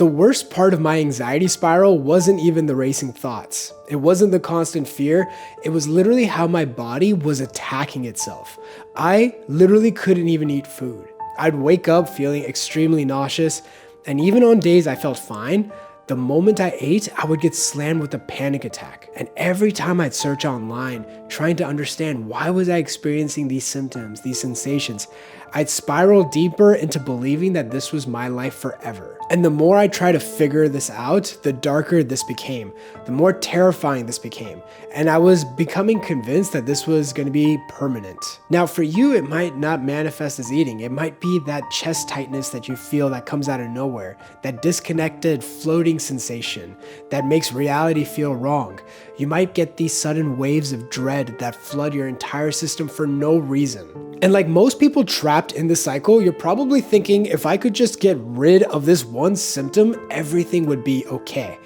the worst part of my anxiety spiral wasn't even the racing thoughts. It wasn't the constant fear. It was literally how my body was attacking itself. I literally couldn't even eat food. I'd wake up feeling extremely nauseous, and even on days I felt fine, the moment I ate, I would get slammed with a panic attack. And every time I'd search online, trying to understand why was I experiencing these symptoms, these sensations, I'd spiral deeper into believing that this was my life forever. And the more I tried to figure this out, the darker this became, the more terrifying this became. And I was becoming convinced that this was going to be permanent. Now for you, it might not manifest as eating. It might be that chest tightness that you feel that comes out of nowhere, that disconnected floating sensation that makes reality feel wrong. You might get these sudden waves of dread that flood your entire system for no reason. And like most people trapped in this cycle, you're probably thinking, if I could just get rid of this one symptom, everything would be okay.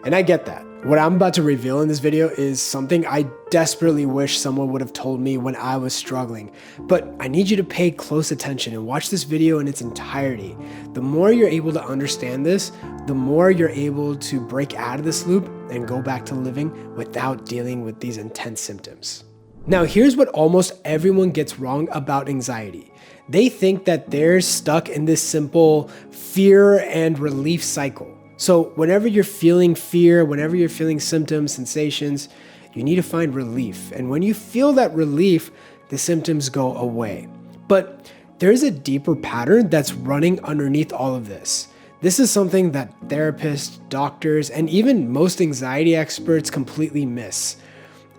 And I get that. What I'm about to reveal in this video is something I desperately wish someone would have told me when I was struggling. But I need you to pay close attention and watch this video in its entirety. The more you're able to understand this, the more you're able to break out of this loop and go back to living without dealing with these intense symptoms. Now, here's what almost everyone gets wrong about anxiety. They think that they're stuck in this simple fear and relief cycle. So whenever you're feeling fear, whenever you're feeling symptoms, sensations, you need to find relief. And when you feel that relief, the symptoms go away. But there's a deeper pattern that's running underneath all of this. This is something that therapists, doctors, and even most anxiety experts completely miss.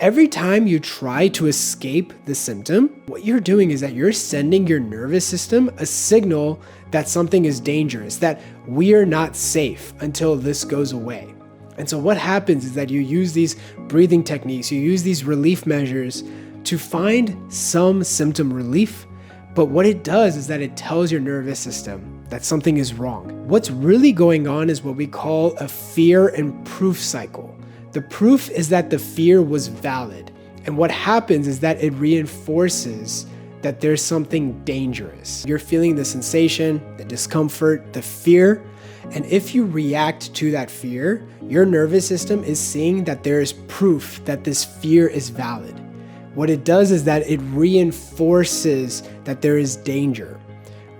Every time you try to escape the symptom, what you're doing is that you're sending your nervous system a signal that something is dangerous, that we are not safe until this goes away. And so what happens is that you use these breathing techniques, you use these relief measures to find some symptom relief. But what it does is that it tells your nervous system that something is wrong. What's really going on is what we call a fear and proof cycle. The proof is that the fear was valid. And what happens is that it reinforces that there's something dangerous. You're feeling the sensation, the discomfort, the fear. And if you react to that fear, your nervous system is seeing that there is proof that this fear is valid. What it does is that it reinforces that there is danger.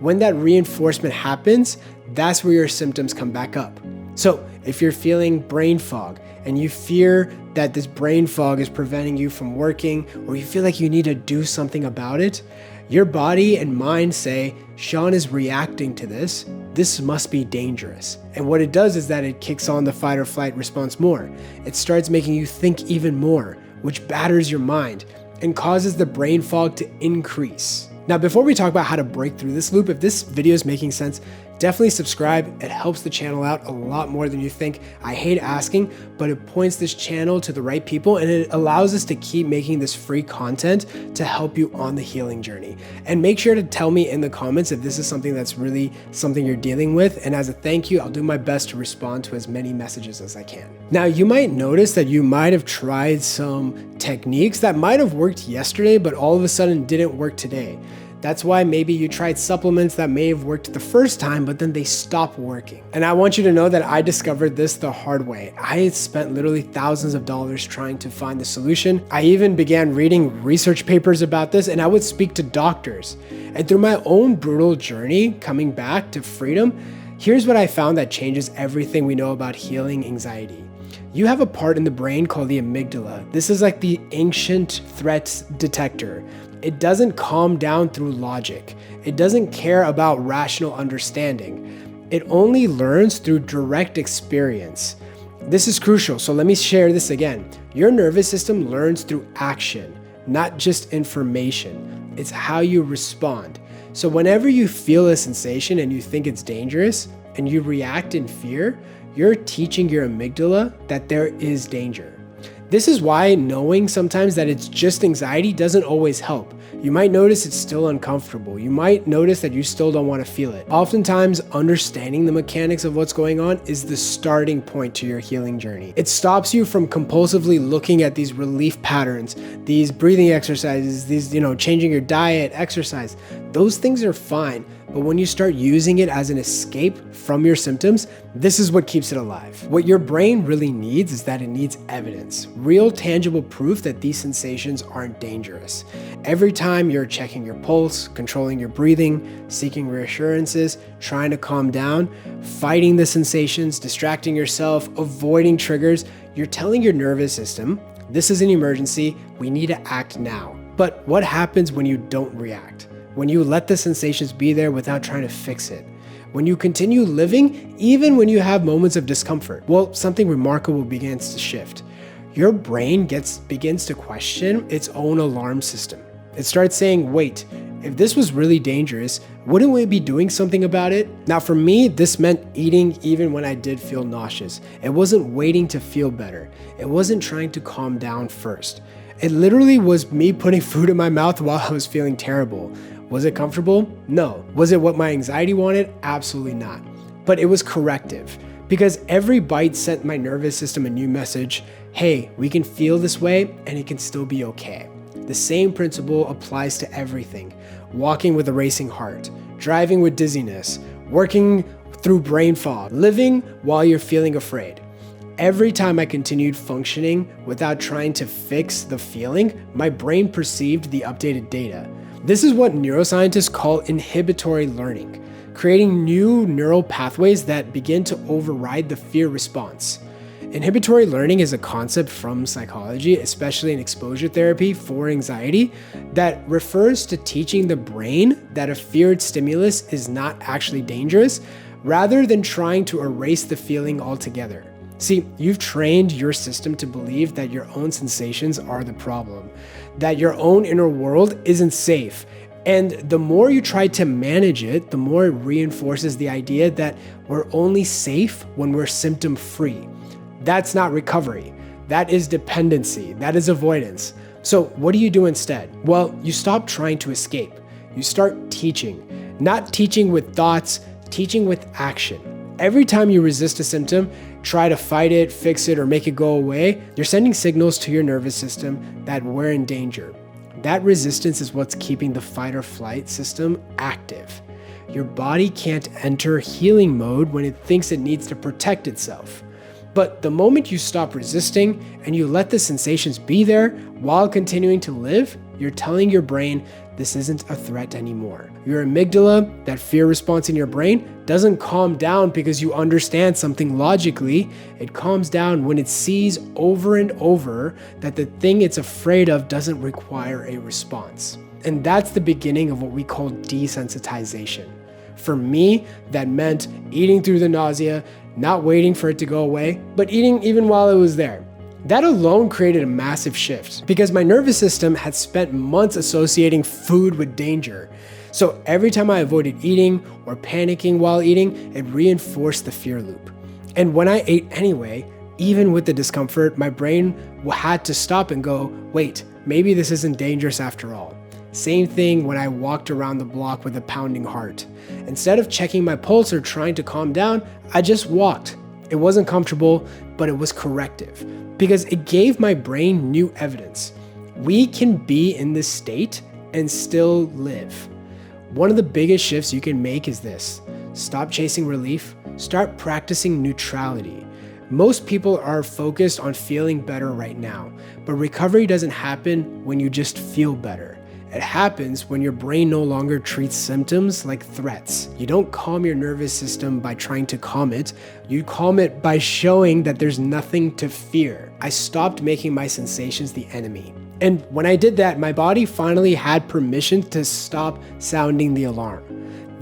When that reinforcement happens, that's where your symptoms come back up. So if you're feeling brain fog and you fear that this brain fog is preventing you from working, or you feel like you need to do something about it, your body and mind say, Shaan is reacting to this. This must be dangerous. And what it does is that it kicks on the fight or flight response more. It starts making you think even more, which batters your mind and causes the brain fog to increase. Now, before we talk about how to break through this loop, if this video is making sense, definitely subscribe. It helps the channel out a lot more than you think. I hate asking, but it points this channel to the right people and it allows us to keep making this free content to help you on the healing journey. And make sure to tell me in the comments if this is something that's really something you're dealing with. And as a thank you, I'll do my best to respond to as many messages as I can. Now, you might notice that you might have tried some techniques that might have worked yesterday, but all of a sudden didn't work today. That's why maybe you tried supplements that may have worked the first time, but then they stopped working. And I want you to know that I discovered this the hard way. I had spent literally thousands of dollars trying to find the solution. I even began reading research papers about this, and I would speak to doctors. And through my own brutal journey coming back to freedom, here's what I found that changes everything we know about healing anxiety. You have a part in the brain called the amygdala. This is like the ancient threat detector. It doesn't calm down through logic. It doesn't care about rational understanding. It only learns through direct experience. This is crucial, so let me share this again. Your nervous system learns through action, not just information. It's how you respond. So whenever you feel a sensation and you think it's dangerous and you react in fear, you're teaching your amygdala that there is danger. This is why knowing sometimes that it's just anxiety doesn't always help. You might notice it's still uncomfortable. You might notice that you still don't want to feel it. Oftentimes, understanding the mechanics of what's going on is the starting point to your healing journey. It stops you from compulsively looking at these relief patterns, these breathing exercises, these, changing your diet, exercise. those things are fine. But when you start using it as an escape from your symptoms, this is what keeps it alive. What your brain really needs is that it needs evidence, real tangible proof that these sensations aren't dangerous. Every time you're checking your pulse, controlling your breathing, seeking reassurances, trying to calm down, fighting the sensations, distracting yourself, avoiding triggers, you're telling your nervous system, this is an emergency, we need to act now. But what happens when you don't react? When you let the sensations be there without trying to fix it? When you continue living, even when you have moments of discomfort? Well, something remarkable begins to shift. Your brain begins to question its own alarm system. It starts saying, wait, if this was really dangerous, wouldn't we be doing something about it? Now for me, this meant eating even when I did feel nauseous. It wasn't waiting to feel better. It wasn't trying to calm down first. It literally was me putting food in my mouth while I was feeling terrible. Was it comfortable? No. Was it what my anxiety wanted? Absolutely not. But it was corrective, because every bite sent my nervous system a new message. Hey, we can feel this way and it can still be okay. The same principle applies to everything. Walking with a racing heart, driving with dizziness, working through brain fog, living while you're feeling afraid. Every time I continued functioning without trying to fix the feeling, my brain perceived the updated data. This is what neuroscientists call inhibitory learning, creating new neural pathways that begin to override the fear response. Inhibitory learning is a concept from psychology, especially in exposure therapy for anxiety, that refers to teaching the brain that a feared stimulus is not actually dangerous, rather than trying to erase the feeling altogether. See, you've trained your system to believe that your own sensations are the problem, that your own inner world isn't safe. And the more you try to manage it, the more it reinforces the idea that we're only safe when we're symptom-free. That's not recovery. That is dependency. That is avoidance. So what do you do instead? Well, you stop trying to escape. You start teaching. Not teaching with thoughts, teaching with action. Every time you resist a symptom, try to fight it, fix it, or make it go away, you're sending signals to your nervous system that we're in danger. That resistance is what's keeping the fight or flight system active. Your body can't enter healing mode when it thinks it needs to protect itself. But the moment you stop resisting and you let the sensations be there while continuing to live, you're telling your brain this isn't a threat anymore. Your amygdala, that fear response in your brain, doesn't calm down because you understand something logically. It calms down when it sees over and over that the thing it's afraid of doesn't require a response. And that's the beginning of what we call desensitization. For me, that meant eating through the nausea, not waiting for it to go away, but eating even while it was there. That alone created a massive shift because my nervous system had spent months associating food with danger. So every time I avoided eating or panicking while eating, it reinforced the fear loop. And when I ate anyway, even with the discomfort, my brain had to stop and go, wait, maybe this isn't dangerous after all. Same thing when I walked around the block with a pounding heart. Instead of checking my pulse or trying to calm down, I just walked. It wasn't comfortable, but it was corrective because it gave my brain new evidence. We can be in this state and still live. One of the biggest shifts you can make is this. Stop chasing relief, start practicing neutrality. Most people are focused on feeling better right now, but recovery doesn't happen when you just feel better. It happens when your brain no longer treats symptoms like threats. You don't calm your nervous system by trying to calm it. You calm it by showing that there's nothing to fear. I stopped making my sensations the enemy. And when I did that, my body finally had permission to stop sounding the alarm.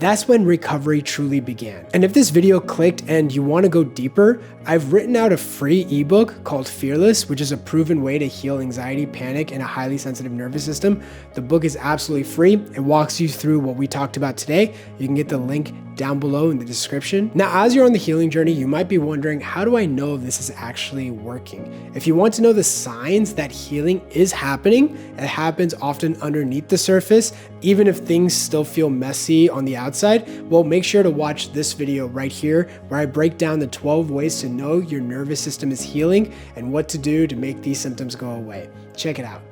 That's when recovery truly began. And if this video clicked and you want to go deeper, I've written out a free ebook called Fearless, which is a proven way to heal anxiety, panic, and a highly sensitive nervous system. The book is absolutely free. It walks you through what we talked about today. You can get the link down below in the description. Now, as you're on the healing journey, you might be wondering, how do I know if this is actually working? If you want to know the signs that healing is happening, it happens often underneath the surface, even if things still feel messy on the outside, well, make sure to watch this video right here where I break down the 12 ways to know your nervous system is healing and what to do to make these symptoms go away. Check it out.